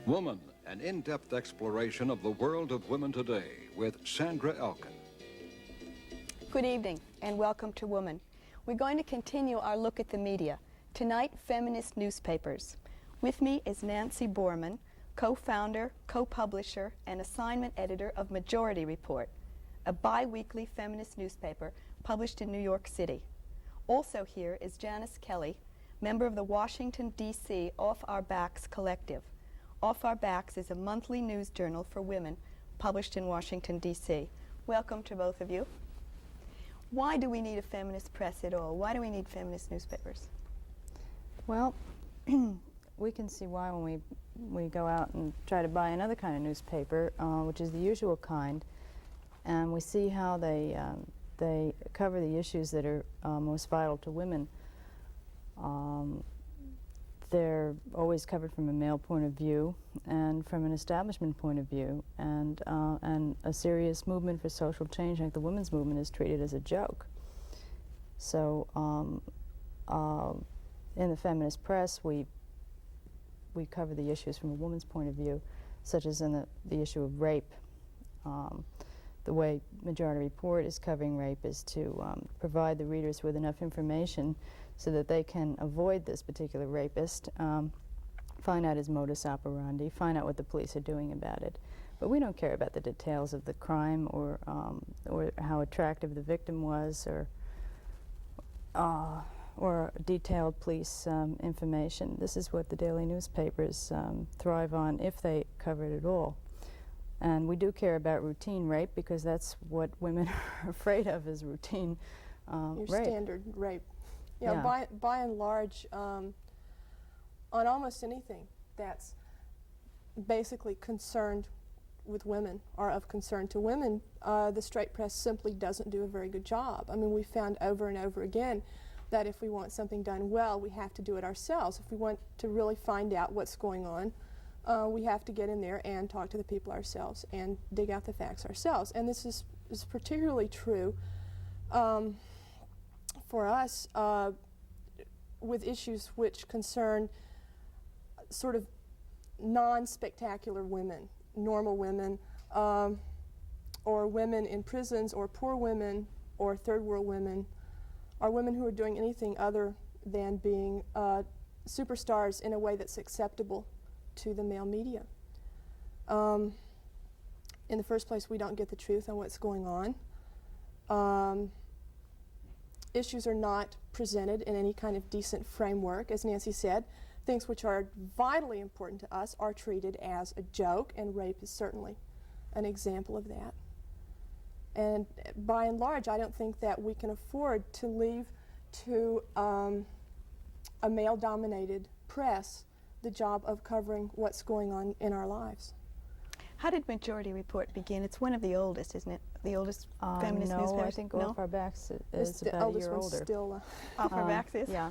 Woman, an in-depth exploration of the world of women today with Sandra Elkin. Good evening and welcome to Woman. We're going to continue our look at the media. Tonight, feminist newspapers. With me is Nancy Borman, co-founder, co-publisher, and assignment editor of Majority Report, a bi-weekly feminist newspaper published in New York City. Also here is Janis Kelly, member of the Washington, D.C. Off Our Backs Collective. Off Our Backs is a monthly news journal for women published in Washington, D.C. Welcome to both of you. Why do we need a feminist press at all? Why do we need feminist newspapers? Well, we can see why when we go out and try to buy another kind of newspaper, which is the usual kind, and we see how they cover the issues that are most vital to women. They're always covered from a male point of view and from an establishment point of view, and a serious movement for social change like the women's movement is treated as a joke. So in the feminist press, we cover the issues from a woman's point of view, such as in the issue of rape. The way Majority Report is covering rape is to provide the readers with enough information so that they can avoid this particular rapist, find out his modus operandi, find out what the police are doing about it. But we don't care about the details of the crime or how attractive the victim was or detailed police information. This is what the daily newspapers thrive on, if they cover it at all. And we do care about routine rape because that's what women are afraid of, is routine Your rape. standard rape. Yeah. By and large, on almost anything that's basically concerned with women or of concern to women, the straight press simply doesn't do a very good job. I mean, we found over and over again that if we want something done well, we have to do it ourselves. If we want to really find out what's going on, we have to get in there and talk to the people ourselves and dig out the facts ourselves. And this is particularly true for us with issues which concern sort of non-spectacular women, normal women, or women in prisons, or poor women, or third world women, or women who are doing anything other than being superstars in a way that's acceptable to the male media. In the first place, we don't get the truth on what's going on. Issues are not presented in any kind of decent framework. As Nancy said, things which are vitally important to us are treated as a joke, and rape is certainly an example of that. And by and large, I don't think that we can afford to leave to a male-dominated press the job of covering what's going on in our lives. How did Majority Report begin? It's one of the oldest, isn't it? The oldest feminist newspaper? No, I think Off Our Backs is the about a oldest year one's older. still Off Our Backs is? Yeah.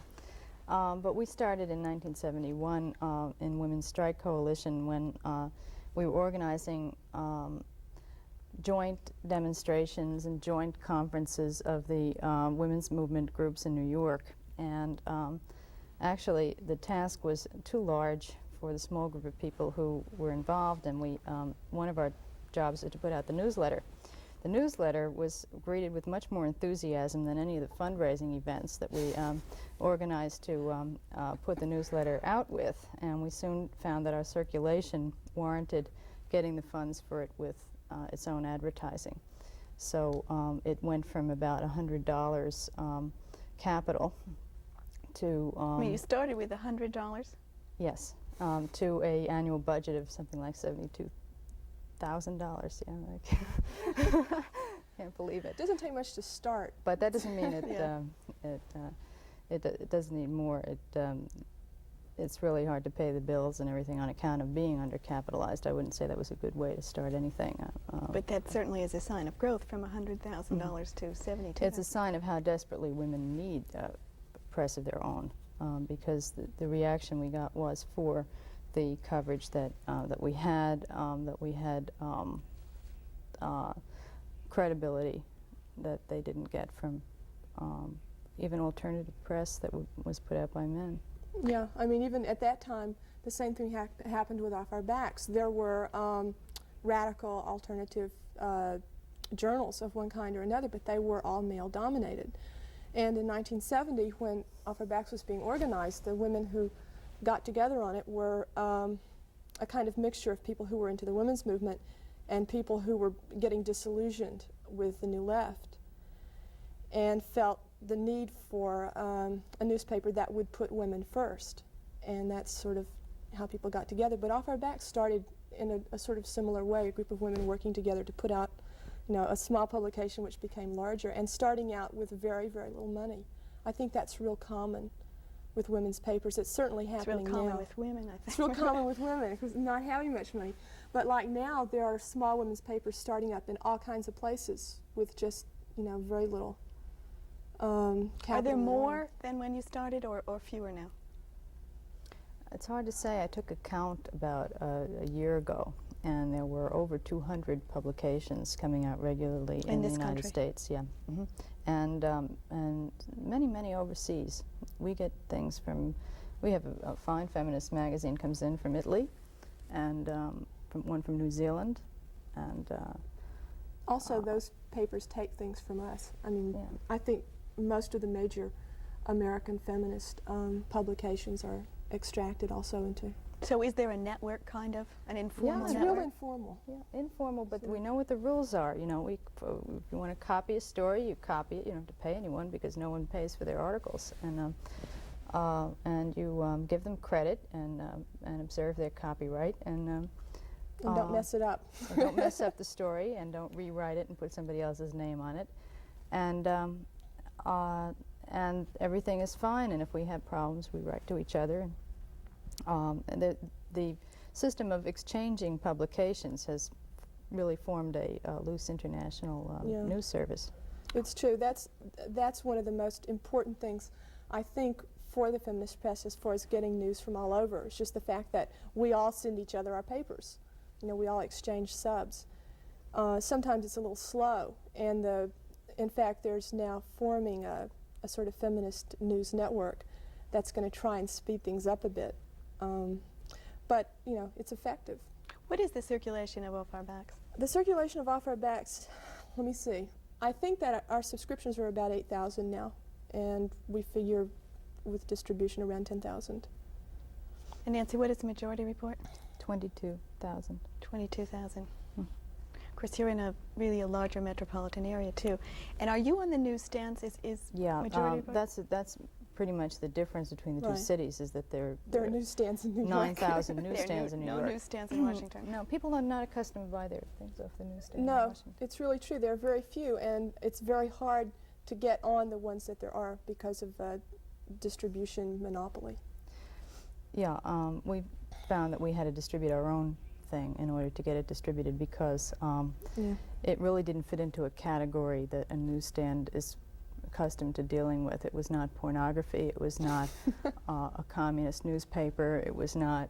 But we started in 1971 in Women's Strike Coalition when we were organizing joint demonstrations and joint conferences of the women's movement groups in New York. And actually, the task was too large for the small group of people who were involved, and we one of our jobs was to put out the newsletter. The newsletter was greeted with much more enthusiasm than any of the fundraising events that we organized to put the newsletter out with, and we soon found that our circulation warranted getting the funds for it with its own advertising. So it went from about $100 capital to... I mean, you started with $100? Yes, to a annual budget of something like $72,000. Yeah, I can't believe it. It doesn't take much to start. But that doesn't mean it, Yeah. it it doesn't need more. It's really hard to pay the bills and everything on account of being undercapitalized. I wouldn't say that was a good way to start anything. But that certainly is a sign of growth from $100,000 to $72,000. It's a sign of how desperately women need press of their own, because the reaction we got was for the coverage that we had credibility that they didn't get from even alternative press that was put out by men. Yeah, I mean, even at that time, the same thing happened with Off Our Backs. There were radical alternative journals of one kind or another, but they were all male-dominated. And in 1970, when Off Our Backs was being organized, the women who got together on it were a kind of mixture of people who were into the women's movement and people who were getting disillusioned with the New Left and felt the need for a newspaper that would put women first. And that's sort of how people got together. But Off Our Backs started in a sort of similar way, a group of women working together to put out, you know, a small publication which became larger, and starting out with very, very little money. I think that's real common with women's papers. It's certainly happening now. It's real common with women, I think. It's real common with women, because not having much money. But like now, there are small women's papers starting up in all kinds of places with just, you know, very little capital. Are there more than when you started, or fewer now? It's hard to say. I took a count about a year ago, and there were over 200 publications coming out regularly in the United States. Yeah, and many overseas. We get things from. We have a fine feminist magazine comes in from Italy, and one from New Zealand, and also those papers take things from us. I mean, yeah. I think most of the major American feminist publications are extracted also into. So is there a network, kind of, an informal network? Yeah, it's real informal. Yeah, informal, but we know what the rules are. You know, if you want to copy a story, you copy it. You don't have to pay anyone because no one pays for their articles, and you give them credit and observe their copyright, and don't mess it up. Don't mess up the story, and don't rewrite it and put somebody else's name on it, and everything is fine. And if we have problems, we write to each other. And the system of exchanging publications has really formed a loose international news service. It's true. That's one of the most important things, I think, for the feminist press as far as getting news from all over. It's just the fact that we all send each other our papers. You know, we all exchange subs. Sometimes it's a little slow, and in fact, there's now forming a sort of feminist news network that's going to try and speed things up a bit. But, you know, it's effective. What is the circulation of Off Our Backs? The circulation of Off Our Backs, let me see. I think that our subscriptions are about 8,000 now, and we figure with distribution around 10,000. And Nancy, what is the majority report? 22,000. 22,000. Of course, you're in really a larger metropolitan area too. And are you on the newsstands? Is majority report? That's pretty much the difference between the two cities, is that there are newsstands in New York. 9,000 newsstands in New York. No newsstands in Washington. No, people are not accustomed to buy their things off the newsstand. No, it's really true. There are very few, and it's very hard to get on the ones that there are because of distribution monopoly. Yeah, we found that we had to distribute our own thing in order to get it distributed, because it really didn't fit into a category that a newsstand is accustomed to dealing with. It was not pornography, it was not a communist newspaper, it was not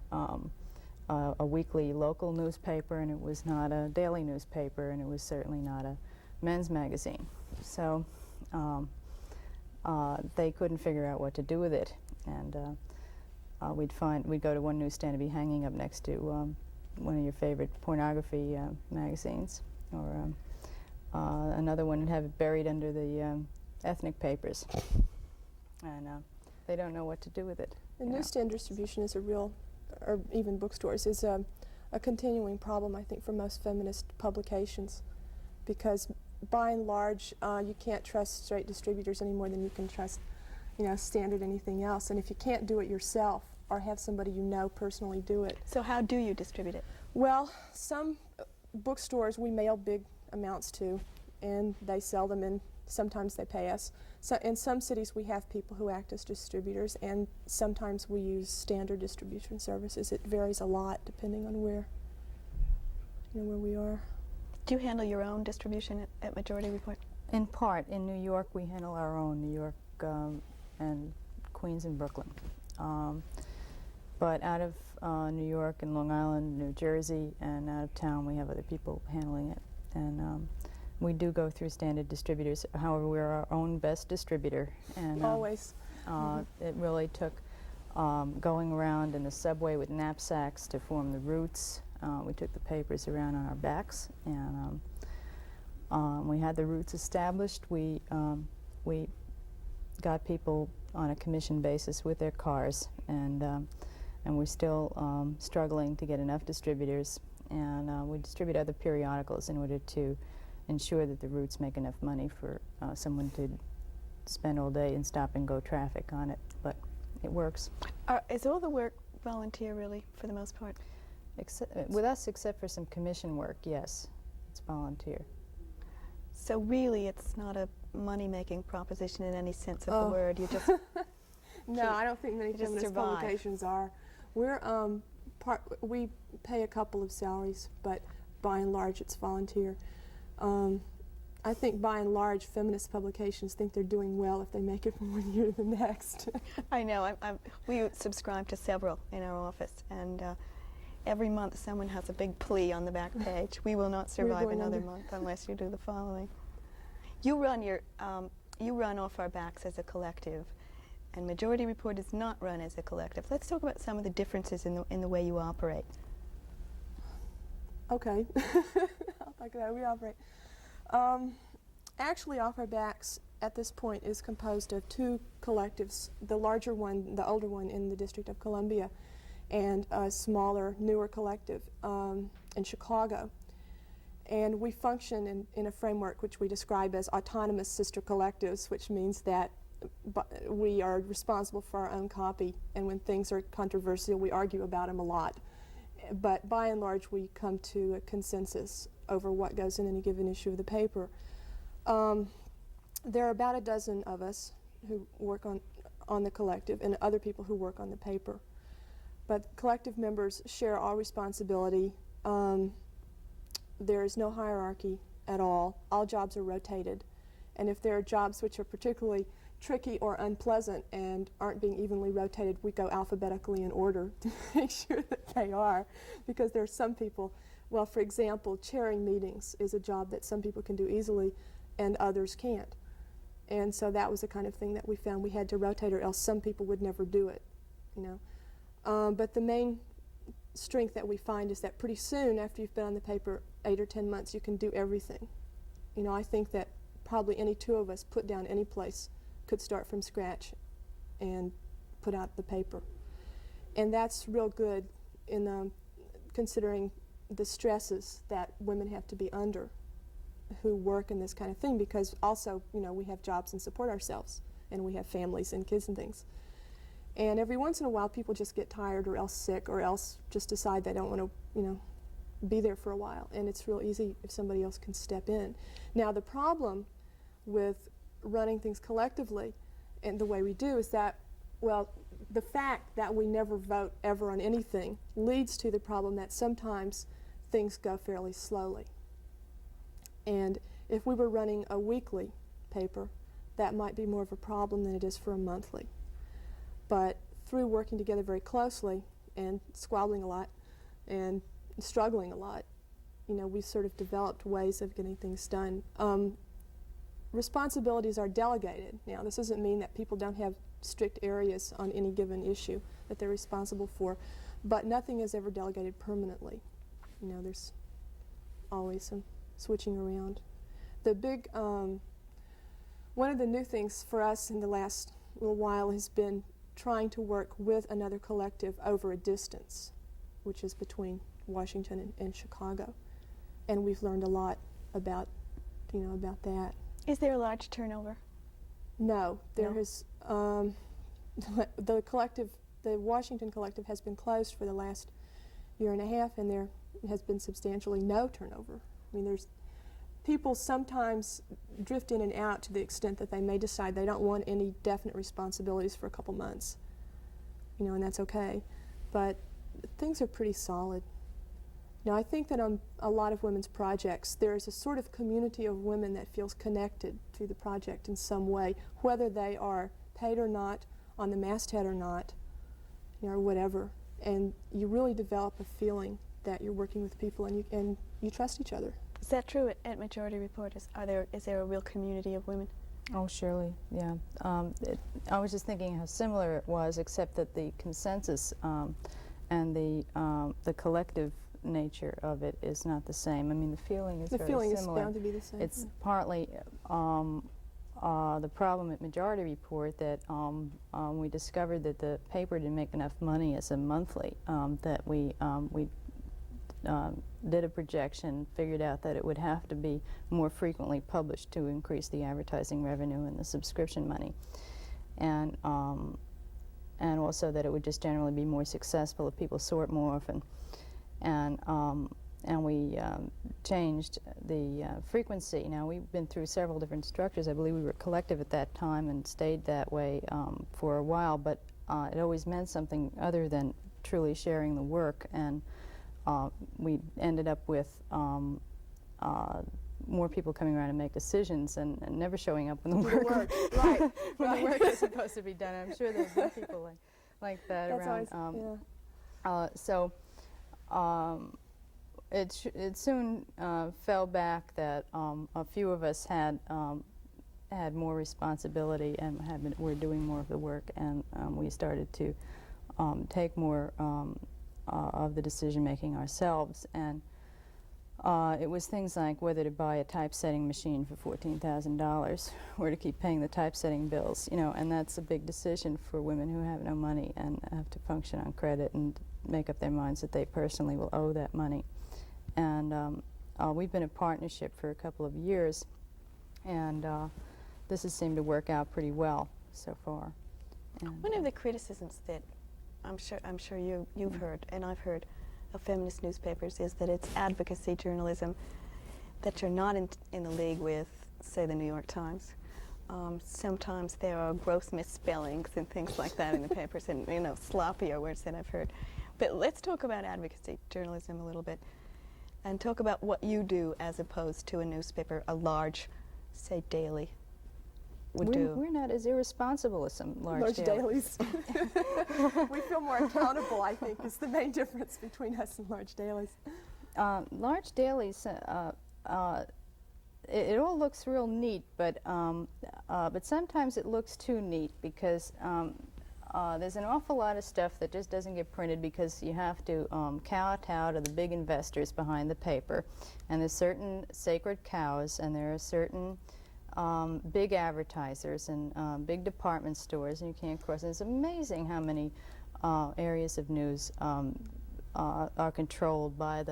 a weekly local newspaper, and it was not a daily newspaper, and it was certainly not a men's magazine. So they couldn't figure out what to do with it, and we'd go to one newsstand and be hanging up next to one of your favorite pornography magazines, or another one and have it buried under the ethnic papers, and they don't know what to do with it. And newsstand distribution is a real, or even bookstores, is a continuing problem, I think, for most feminist publications, because by and large you can't trust straight distributors any more than you can trust, you know, Standard anything else. And if you can't do it yourself or have somebody you know personally do it. So how do you distribute it? Well, some bookstores we mail big amounts to, and they sell them in Sometimes they pay us. So in some cities we have people who act as distributors, and sometimes we use standard distribution services. It varies a lot depending on where we are. Do you handle your own distribution at Majority Report? In part, in New York, we handle our own, New York and Queens and Brooklyn. But out of New York and Long Island, New Jersey, and out of town, we have other people handling it. And we do go through standard distributors. However, we're our own best distributor. And Always. It really took going around in the subway with knapsacks to form the routes. We took the papers around on our backs, and we had the routes established. We got people on a commission basis with their cars, and we're still struggling to get enough distributors. And we distribute other periodicals in order to ensure that the routes make enough money for someone to spend all day in stop-and-go traffic on it. But it works. Is all the work volunteer, really, for the most part? With us, except for some commission work, yes, it's volunteer. So really, it's not a money-making proposition in any sense of the word. You just No, I don't think many just feminist survive. publications are. We're we pay a couple of salaries, but by and large, it's volunteer. I think by and large, feminist publications think they're doing well if they make it from one year to the next. I know. We subscribe to several in our office, and every month someone has a big plea on the back page. We will not survive another month unless you do the following. You run off our backs as a collective, and Majority Report is not run as a collective. Let's talk about some of the differences in the way you operate. Okay. I'll talk about how we operate. Actually, Off Our Backs at this point is composed of two collectives, the larger one, the older one in the District of Columbia, and a smaller, newer collective in Chicago. And we function in a framework which we describe as autonomous sister collectives, which means that we are responsible for our own copy, and when things are controversial, we argue about them a lot. But by and large, we come to a consensus over what goes in any given issue of the paper. There are about a dozen of us who work on the collective, and other people who work on the paper. But collective members share all responsibility. There is no hierarchy at all. All jobs are rotated. And if there are jobs which are particularly tricky or unpleasant and aren't being evenly rotated, we go alphabetically in order to make sure that they are. Because there are some people, well, for example, chairing meetings is a job that some people can do easily and others can't. And so that was the kind of thing that we found we had to rotate, or else some people would never do it, you know. But the main strength that we find is that pretty soon after you've been on the paper 8 or 10 months, you can do everything. You know, I think that probably any two of us put down any place could start from scratch and put out the paper. And that's real good in considering the stresses that women have to be under who work in this kind of thing, because also, you know, we have jobs and support ourselves, and we have families and kids and things. And every once in a while, people just get tired or else sick or else just decide they don't want to, you know, be there for a while. And it's real easy if somebody else can step in. Now, the problem with running things collectively and the way we do is that, well, the fact that we never vote ever on anything leads to the problem that sometimes things go fairly slowly. And if we were running a weekly paper, that might be more of a problem than it is for a monthly. But through working together very closely and squabbling a lot and struggling a lot, you know, we sort of developed ways of getting things done. Responsibilities are delegated. Now, this doesn't mean that people don't have strict areas on any given issue that they're responsible for, but nothing is ever delegated permanently. You know, there's always some switching around. The big, one of the new things for us in the last little while has been trying to work with another collective over a distance, which is between Washington and Chicago. And we've learned a lot about, you know, about that. Is there a large turnover? No, there has, the collective, the Washington collective has been closed for the last year and a half, and there has been substantially no turnover. I mean, people sometimes drift in and out to the extent that they may decide they don't want any definite responsibilities for a couple months, and that's okay. But things are pretty solid. I think that on a lot of women's projects, there's a sort of community of women that feels connected to the project in some way, whether they are paid or not, on the masthead or not, or whatever. And you really develop a feeling that you're working with people and you trust each other. Is that true at Majority Report? Is there a real community of women? Oh, surely, yeah. I was just thinking how similar it was, except that the consensus and the collective nature of it is not the same. I mean, the feeling is very similar. The feeling is bound to be the same. It's partly the problem at Majority Report that we discovered that the paper didn't make enough money as a monthly, that we did a projection, figured out that it would have to be more frequently published to increase the advertising revenue and the subscription money, and also that it would just generally be more successful if people saw it more often, and we changed the frequency. Now, we've been through several different structures. I believe we were collective at that time and stayed that way for a while, but it always meant something other than truly sharing the work, and we ended up with more people coming around to make decisions and never showing up when the work, right, when the work is supposed to be done. I'm sure there's been people like that That's around. Always, It soon fell back that a few of us had more responsibility and were doing more of the work, and we started to take more of the decision making ourselves, and it was things like whether to buy a typesetting machine for $14,000 or to keep paying the typesetting bills, and that's a big decision for women who have no money and have to function on credit and make up their minds that they personally will owe that money. And we've been a partnership for a couple of years, and this has seemed to work out pretty well so far. And, one of the criticisms that I'm sure you've heard, and I've heard, of feminist newspapers is that it's advocacy journalism, that you're not in the league with, say, the New York Times. Sometimes there are gross misspellings and things like that in the papers, and sloppier words that I've heard. But let's talk about advocacy journalism a little bit, and talk about what you do as opposed to a newspaper, a large, say, daily would do. We're not as irresponsible as some large dailies. We feel more accountable, I think, is the main difference between us and large dailies. Large dailies, it all looks real neat, but sometimes it looks too neat because there's an awful lot of stuff that just doesn't get printed because you have to kowtow to the big investors behind the paper, and there's certain sacred cows, and there are certain big advertisers and big department stores, and you can't cross. And it's amazing how many areas of news are controlled by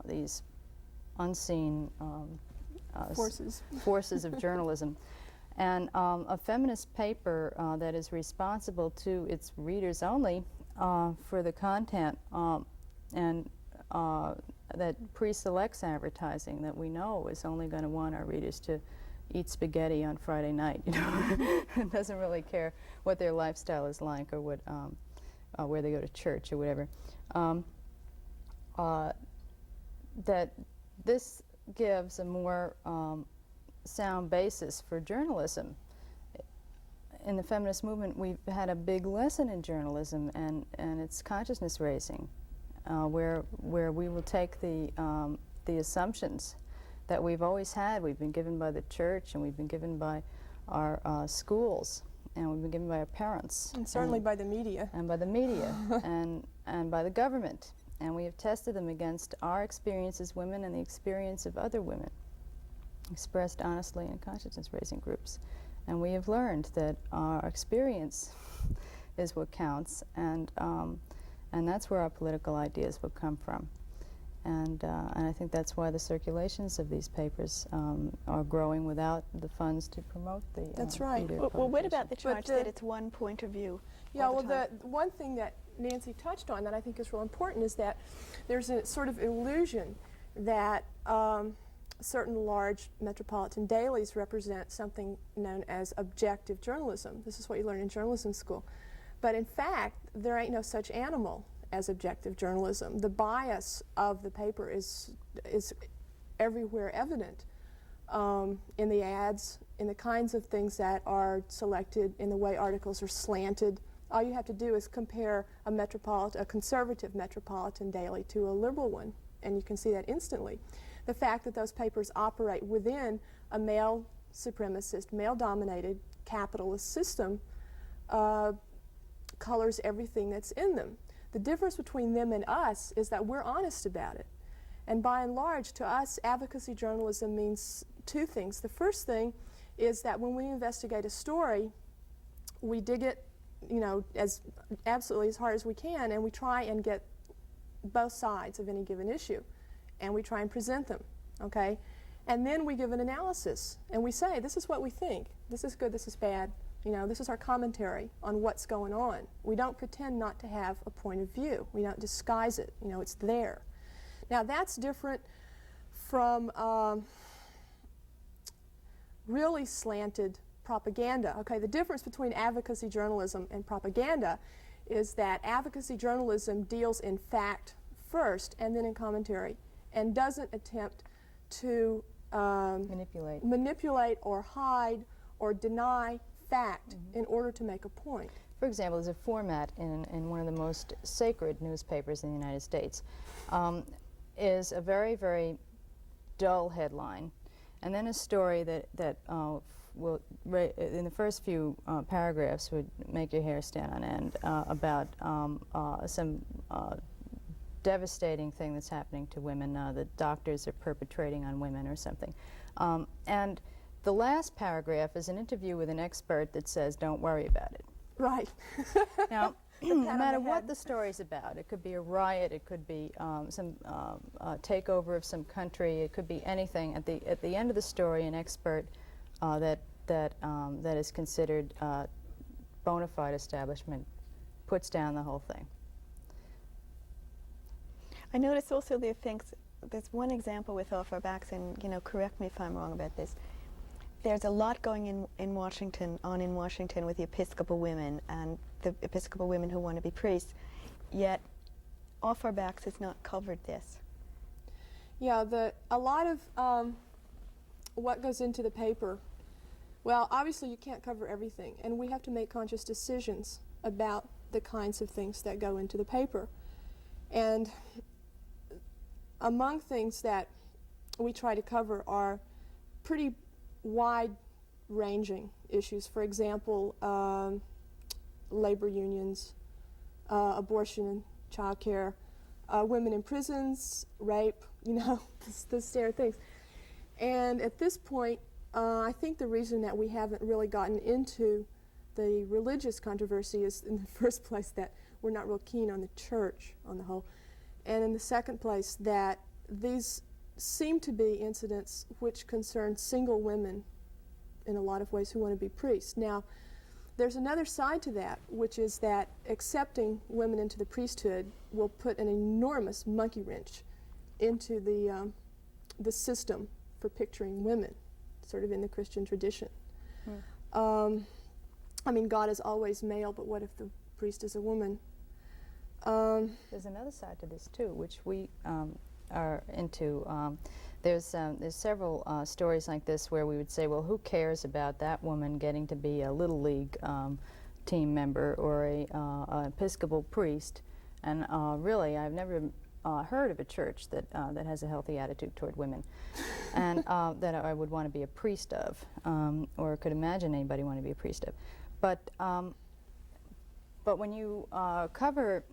these unseen forces of journalism. And a feminist paper that is responsible to its readers only for the content and that pre-selects advertising that we know is only going to want our readers to eat spaghetti on Friday night. It doesn't really care what their lifestyle is like or what where they go to church or whatever. That this gives a more sound basis for journalism. In the feminist movement, we've had a big lesson in journalism and its consciousness raising, where we will take the assumptions that we've always had. We've been given by the church, and we've been given by our schools, and we've been given by our parents, and certainly by the media, and by the media, and by the government, and we have tested them against our experience as women and the experience of other women, expressed honestly in consciousness-raising groups. And we have learned that our experience is what counts, and that's where our political ideas will come from. And I think that's why the circulations of these papers are growing without the funds to promote the That's right. Well, what about the charge that it's one point of view? Yeah, well, the one thing that Nancy touched on that I think is real important is that there's a sort of illusion that certain large metropolitan dailies represent something known as objective journalism. This is what you learn in journalism school. But in fact, there ain't no such animal as objective journalism. The bias of the paper is everywhere evident, in the ads, in the kinds of things that are selected, in the way articles are slanted. All you have to do is compare a conservative metropolitan daily to a liberal one, and you can see that instantly. The fact that those papers operate within a male supremacist, male-dominated capitalist system colors everything that's in them. The difference between them and us is that we're honest about it. And by and large, to us, advocacy journalism means two things. The first thing is that when we investigate a story, we dig it, as absolutely as hard as we can, and we try and get both sides of any given issue, and we try and present them, okay? And then we give an analysis, and we say, this is what we think. This is good, this is bad. This is our commentary on what's going on. We don't pretend not to have a point of view. We don't disguise it. It's there. Now, that's different from really slanted propaganda. Okay, the difference between advocacy journalism and propaganda is that advocacy journalism deals in fact first and then in commentary, and doesn't attempt to manipulate or hide or deny fact in order to make a point. For example, there's a format in one of the most sacred newspapers in the United States, is a very, very dull headline, and then a story that will, in the first few paragraphs, would make your hair stand on end about some devastating thing that's happening to women that doctors are perpetrating on women or something. And the last paragraph is an interview with an expert that says, don't worry about it. Right. Now, no matter what the story's about, it could be a riot, it could be some takeover of some country, it could be anything. At the end of the story, an expert that is considered bona fide establishment puts down the whole thing. I notice also there's one example with Off Our Backs, and correct me if I'm wrong about this. There's a lot going in Washington with the Episcopal women and the Episcopal women who want to be priests, yet Off Our Backs has not covered this. Yeah, a lot of what goes into the paper, well, obviously you can't cover everything, and we have to make conscious decisions about the kinds of things that go into the paper. And among things that we try to cover are pretty wide-ranging issues. For example, labor unions, abortion, child care, women in prisons, rape, the standard things. And at this point, I think the reason that we haven't really gotten into the religious controversy is, in the first place, that we're not real keen on the church on the whole, and in the second place, that these seem to be incidents which concern single women in a lot of ways who want to be priests. Now, there's another side to that, which is that accepting women into the priesthood will put an enormous monkey wrench into the system for picturing women, sort of in the Christian tradition. I mean, God is always male, but what if the priest is a woman? There's another side to this too, which we are into. There's several stories like this where we would say, well, who cares about that woman getting to be a Little League team member or an Episcopal priest? And really, I've never heard of a church that has a healthy attitude toward women, and that I would want to be a priest of, or could imagine anybody want to be a priest of. But when you cover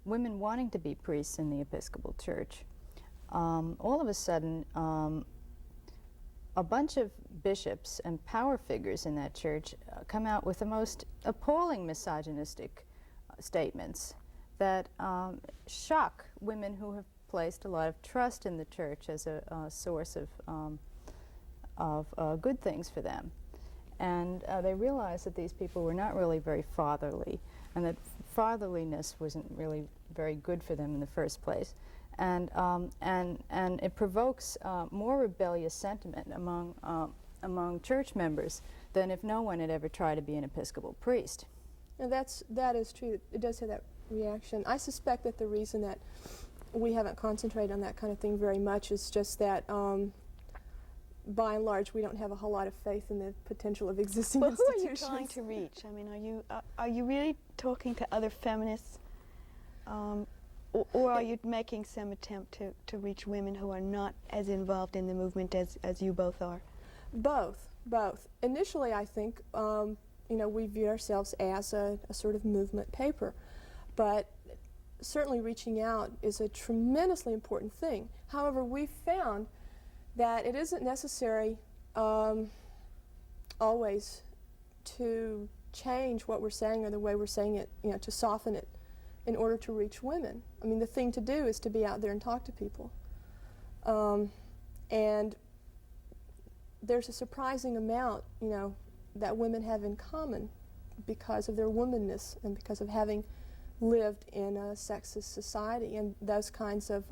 women wanting to be priests in the Episcopal Church, all of a sudden, a bunch of bishops and power figures in that church come out with the most appalling misogynistic statements that shock women who have placed a lot of trust in the church as a source of good things for them. And they realized that these people were not really very fatherly, and that fatherliness wasn't really very good for them in the first place. and it provokes more rebellious sentiment among church members than if no one had ever tried to be an Episcopal priest. And that is true. It does have that reaction. I suspect that the reason that we haven't concentrated on that kind of thing very much is just that by and large we don't have a whole lot of faith in the potential of existing Well, who are institutions. you trying to reach? I mean, are you really talking to other feminists, or are you making some attempt to reach women who are not as involved in the movement as you both are? Both. Initially, I think, we view ourselves as a sort of movement paper, but certainly reaching out is a tremendously important thing. However, we've found that it isn't necessary always to change what we're saying or the way we're saying it, to soften it in order to reach women. I mean, the thing to do is to be out there and talk to people. And there's a surprising amount, that women have in common because of their womanness and because of having lived in a sexist society, and those kinds of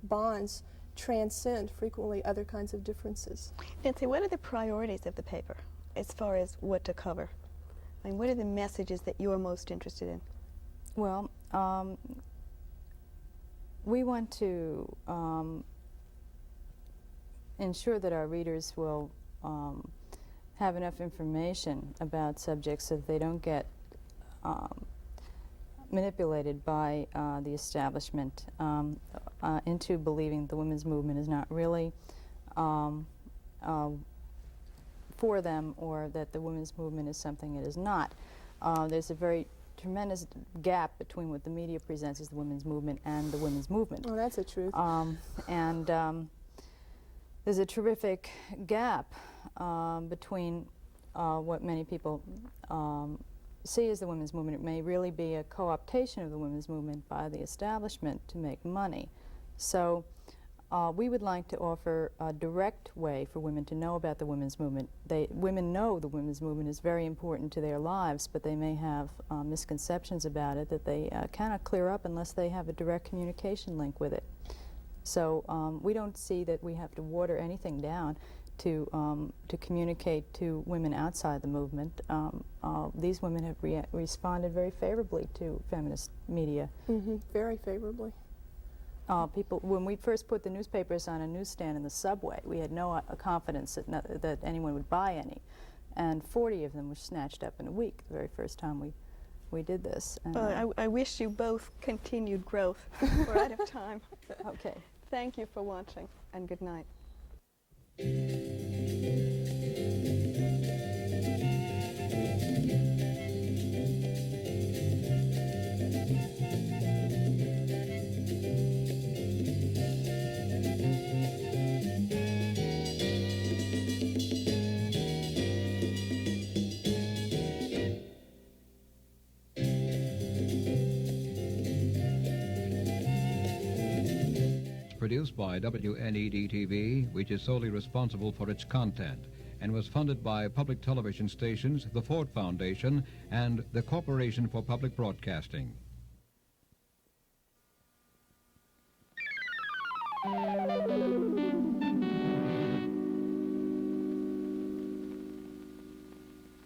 bonds transcend frequently other kinds of differences. Nancy, what are the priorities of the paper as far as what to cover? I mean, what are the messages that you're most interested in? Well, we want to ensure that our readers will have enough information about subjects so that they don't get manipulated by the establishment into believing the women's movement is not really for them, or that the women's movement is something it is not. There's a very tremendous gap between what the media presents as the women's movement and the women's movement. Well, that's the truth. There's a terrific gap between what many people see as the women's movement. It may really be a co-optation of the women's movement by the establishment to make money. So we would like to offer a direct way for women to know about the women's movement. Women know the women's movement is very important to their lives, but they may have misconceptions about it that they cannot clear up unless they have a direct communication link with it. So we don't see that we have to water anything down to communicate to women outside the movement. These women have responded very favorably to feminist media. Mm-hmm. Very favorably. When we first put the newspapers on a newsstand in the subway, we had no confidence that anyone would buy any, and 40 of them were snatched up in a week the very first time we did this. And, well, I wish you both continued growth. We're out of time. Okay. Thank you for watching, and good night. Produced by WNED-TV, which is solely responsible for its content, and was funded by public television stations, the Ford Foundation, and the Corporation for Public Broadcasting.